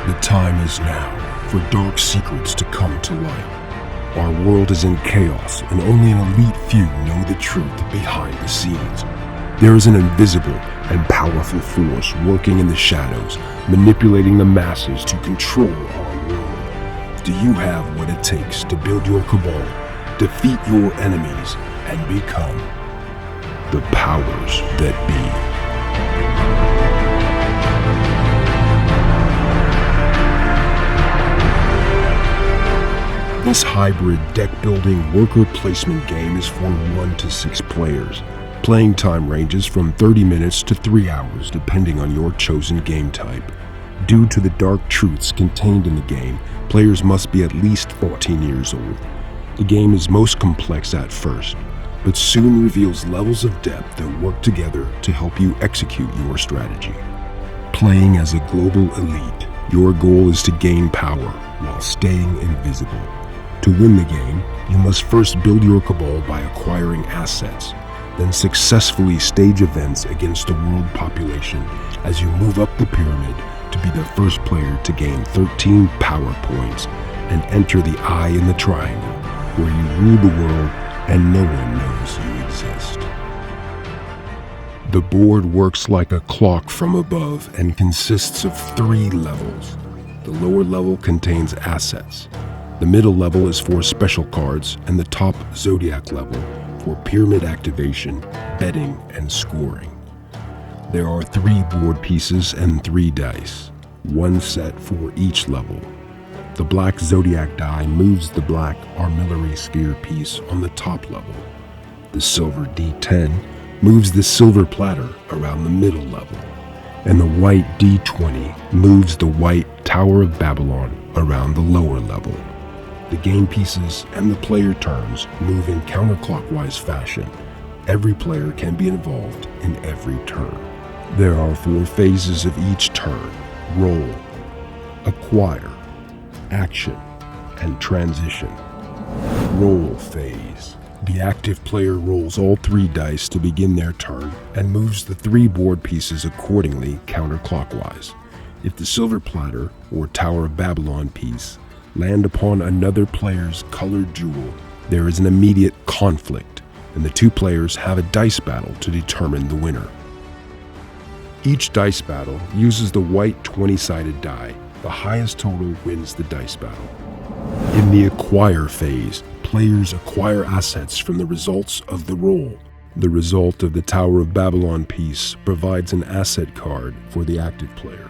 The time is now for dark secrets to come to light. Our world is in chaos, and only an elite few know the truth behind the scenes. There is an invisible and powerful force working in the shadows, manipulating the masses to control our world. Do you have what it takes to build your cabal, defeat your enemies, and become the powers that be? This hybrid deck-building worker placement game is for 1 to 6 players. Playing time ranges from 30 minutes to 3 hours depending on your chosen game type. Due to the dark truths contained in the game, players must be at least 14 years old. The game is most complex at first, but soon reveals levels of depth that work together to help you execute your strategy. Playing as a global elite, your goal is to gain power while staying invisible. To win the game, you must first build your cabal by acquiring assets, then successfully stage events against the world population as you move up the pyramid to be the first player to gain 13 power points and enter the eye in the triangle, where you rule the world and no one knows you exist. The board works like a clock from above and consists of 3 levels. The lower level contains assets. The middle level is for special cards, and the top Zodiac level for pyramid activation, betting, and scoring. There are 3 board pieces and 3 dice, 1 set for each level. The black Zodiac die moves the black armillary sphere piece on the top level. The silver D10 moves the silver platter around the middle level, and the white D20 moves the white Tower of Babylon around the lower level. The game pieces and the player turns move in counterclockwise fashion. Every player can be involved in every turn. There are 4 phases of each turn: roll, acquire, action, and transition. Roll phase. The active player rolls all 3 dice to begin their turn and moves the 3 board pieces accordingly counterclockwise. If the silver platter or Tower of Babylon piece land upon another player's colored jewel, there is an immediate conflict, and the 2 players have a dice battle to determine the winner. Each dice battle uses the white 20-sided die. The highest total wins the dice battle. In the acquire phase, players acquire assets from the results of the roll. The result of the Tower of Babylon piece provides an asset card for the active player.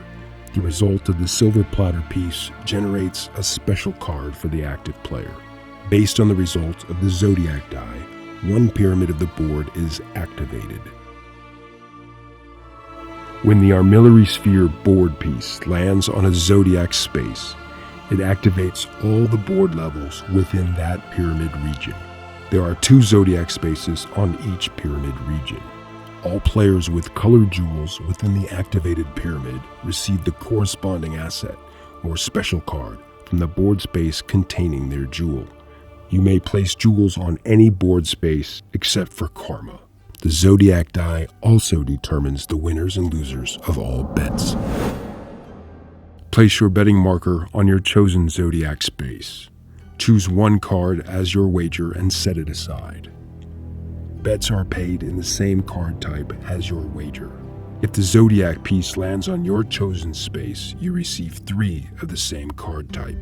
The result of the silver platter piece generates a special card for the active player. Based on the result of the Zodiac die, 1 pyramid of the board is activated. When the armillary sphere board piece lands on a Zodiac space, it activates all the board levels within that pyramid region. There are 2 Zodiac spaces on each pyramid region. All players with colored jewels within the activated pyramid receive the corresponding asset or special card from the board space containing their jewel. You may place jewels on any board space except for Karma. The Zodiac die also determines the winners and losers of all bets. Place your betting marker on your chosen Zodiac space. Choose 1 card as your wager and set it aside. Bets are paid in the same card type as your wager. If the Zodiac piece lands on your chosen space, you receive 3 of the same card type.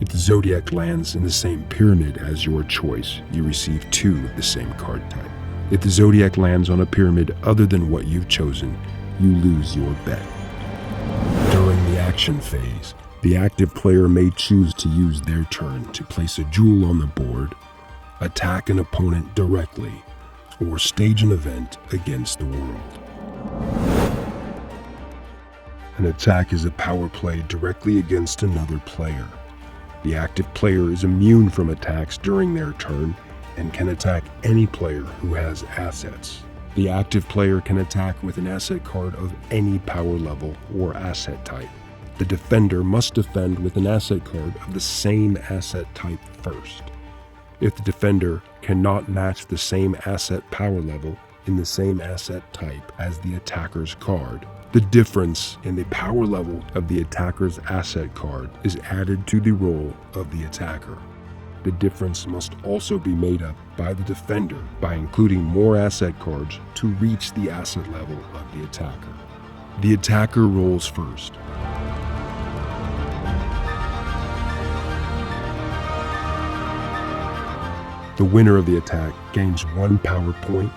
If the Zodiac lands in the same pyramid as your choice, you receive 2 of the same card type. If the Zodiac lands on a pyramid other than what you've chosen, you lose your bet. During the action phase, the active player may choose to use their turn to place a jewel on the board, attack an opponent directly, or stage an event against the world. An attack is a power play directly against another player. The active player is immune from attacks during their turn and can attack any player who has assets. The active player can attack with an asset card of any power level or asset type. The defender must defend with an asset card of the same asset type first. If the defender cannot match the same asset power level, in the same asset type as the attacker's card. The difference in the power level of the attacker's asset card is added to the roll of the attacker. The difference must also be made up by the defender by including more asset cards to reach the asset level of the attacker. The attacker rolls first. The winner of the attack gains 1 power point,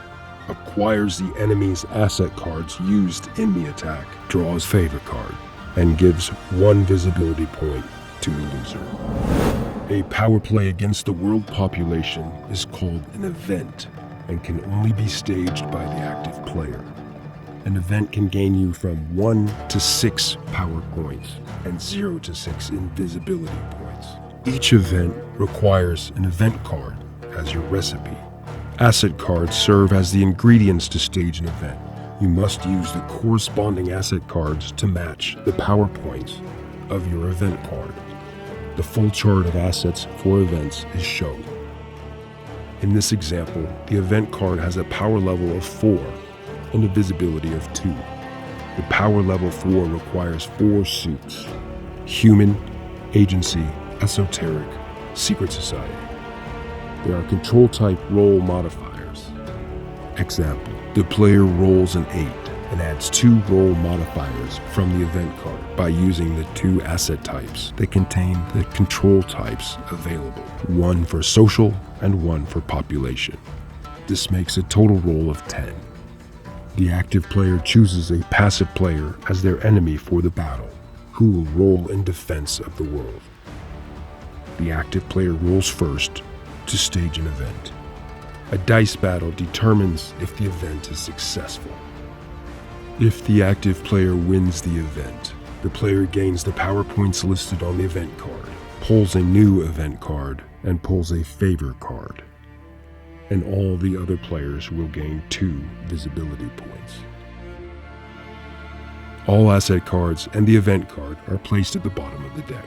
acquires the enemy's asset cards used in the attack, draws favor card, and gives 1 visibility point to the loser. A power play against the world population is called an event and can only be staged by the active player. An event can gain you from 1 to 6 power points and 0 to 6 invisibility points. Each event requires an event card as your recipe. Asset cards serve as the ingredients to stage an event. You must use the corresponding asset cards to match the power points of your event card. The full chart of assets for events is shown. In this example, the event card has a power level of 4 and a visibility of 2. The power level 4 requires 4 suits: human, agency, esoteric, secret society. There are control type roll modifiers. Example, the player rolls an 8 and adds 2 roll modifiers from the event card by using the 2 asset types that contain the control types available, 1 for social and 1 for population. This makes a total roll of 10. The active player chooses a passive player as their enemy for the battle, who will roll in defense of the world. The active player rolls first to stage an event. A dice battle determines if the event is successful. If the active player wins the event, the player gains the power points listed on the event card, pulls a new event card, and pulls a favor card. And all the other players will gain 2 visibility points. All asset cards and the event card are placed at the bottom of the deck.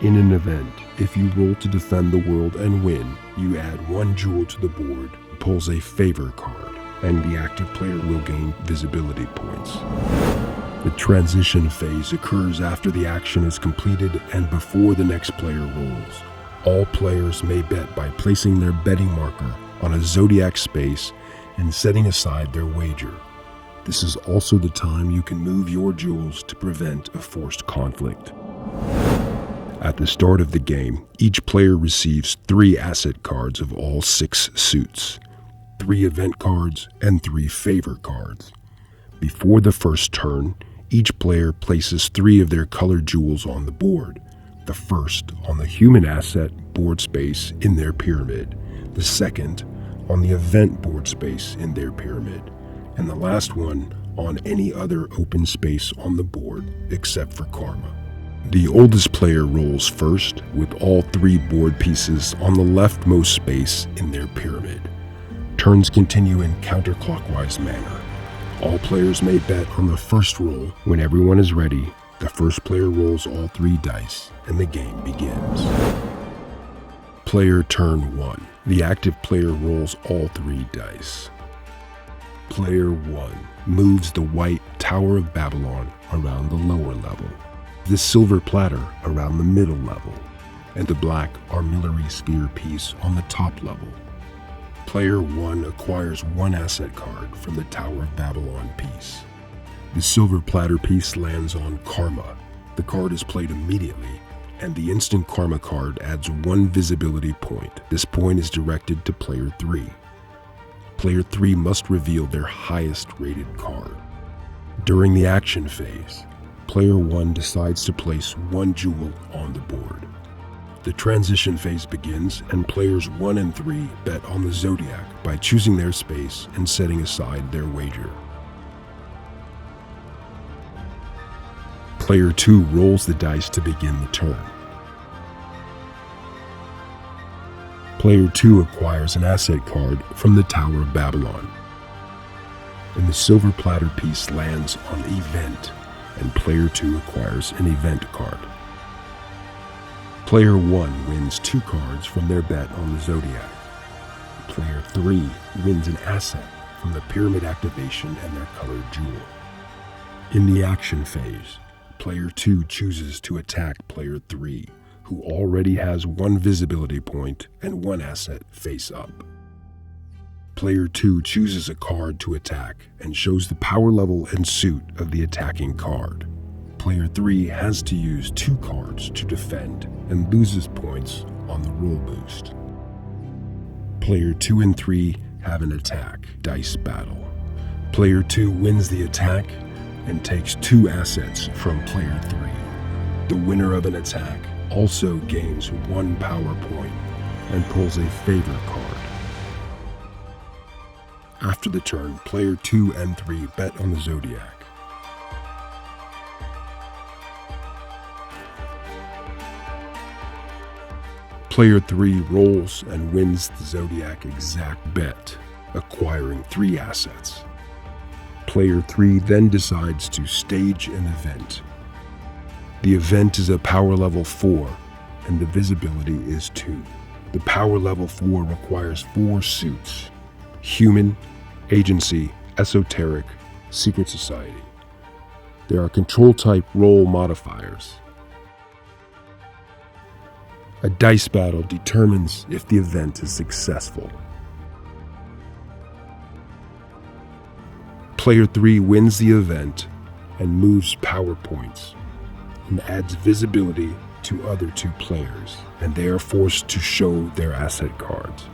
In an event, if you roll to defend the world and win, you add 1 jewel to the board, pulls a favor card, and the active player will gain visibility points. The transition phase occurs after the action is completed and before the next player rolls. All players may bet by placing their betting marker on a zodiac space and setting aside their wager. This is also the time you can move your jewels to prevent a forced conflict. At the start of the game, each player receives 3 asset cards of all 6 suits, 3 event cards, and 3 favor cards. Before the first turn, each player places 3 of their colored jewels on the board. The first on the human asset board space in their pyramid, the second on the event board space in their pyramid, and the last one on any other open space on the board except for karma. The oldest player rolls first with all 3 board pieces on the leftmost space in their pyramid. Turns continue in counterclockwise manner. All players may bet on the first roll. When everyone is ready, the first player rolls all 3 dice and the game begins. Player turn 1. The active player rolls all 3 dice. Player 1 moves the white Tower of Babylon around the lower level, the silver platter around the middle level, and the black armillary sphere piece on the top level. Player 1 acquires 1 asset card from the Tower of Babylon piece. The silver platter piece lands on Karma. The card is played immediately, and the instant Karma card adds 1 visibility point. This point is directed to Player 3. Player 3 must reveal their highest rated card. During the action phase, Player 1 decides to place 1 jewel on the board. The transition phase begins, and players 1 and 3 bet on the zodiac by choosing their space and setting aside their wager. Player 2 rolls the dice to begin the turn. Player 2 acquires an asset card from the Tower of Babylon, and the silver platter piece lands on Event, and Player 2 acquires an event card. Player 1 wins 2 cards from their bet on the zodiac. Player 3 wins an asset from the pyramid activation and their colored jewel. In the action phase, Player 2 chooses to attack Player 3, who already has one visibility point and one asset face up. Player 2 chooses a card to attack and shows the power level and suit of the attacking card. Player 3 has to use 2 cards to defend and loses points on the roll boost. Player 2 and 3 have an attack dice battle. Player 2 wins the attack and takes 2 assets from Player 3. The winner of an attack also gains 1 power point and pulls a favor card. After the turn, Player 2 and 3 bet on the Zodiac. Player 3 rolls and wins the Zodiac exact bet, acquiring 3 assets. Player 3 then decides to stage an event. The event is a power level 4, and the visibility is 2. The power level 4 requires 4 suits: human, agency, esoteric, secret society. There are control type roll modifiers. A dice battle determines if the event is successful. Player 3 wins the event and moves power points and adds visibility to other 2 players, and they are forced to show their asset cards.